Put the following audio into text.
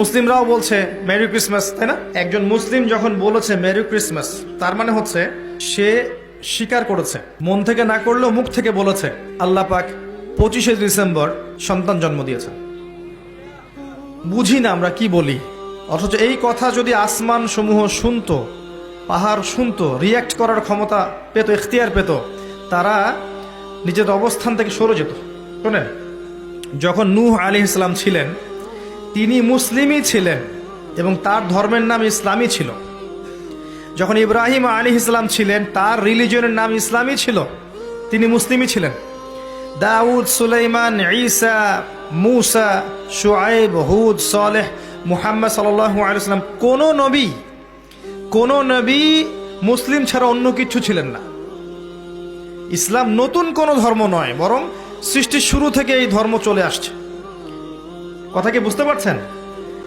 মুসলিমরাও বলছে merry Christmas, তাই না? একজন মুসলিম যখন বলেছে মেরি ক্রিসমাস, তার মানে হচ্ছে সে স্বীকার করেছে, মন থেকে না করলেও মুখ থেকে বলেছে আল্লাহ পাক 25শে ডিসেম্বর সন্তান জন্ম দিয়েছে। বুঝি না আমরা কি বলি, অথচ এই কথা যদি আসমান সমূহ শুনতো, পাহাড় শুনতো, রিয়্যাক্ট করার ক্ষমতা পেত, এখতিয়ার পেত, তারা নিজের অবস্থান থেকে সরে যেত। শোনেন, যখন নূহ আলাইহিস সালাম ছিলেন, তিনি মুসলিমই ছিলেন এবং তার ধর্মের নাম ইসলামই ছিল। যখন ইব্রাহিম আলাইহিস সালাম ছিলেন, তার রিলিজনের নাম ইসলামই ছিল, তিনি মুসলিমই ছিলেন। দাউদ, সুলাইমান, ঈসা, মুসা, শুআইব, হুদ, সালেহ, মুহাম্মদ সাল্লাল্লাহু আলাইহি ওয়াসাল্লাম, কোন নবী মুসলিম ছাড়া অন্য কিছু ছিলেন না। ইসলাম নতুন কোনো ধর্ম নয়, বরং সৃষ্টির শুরু থেকে এই ধর্ম চলে আসছে। কথা কি বুঝতে পারছেন?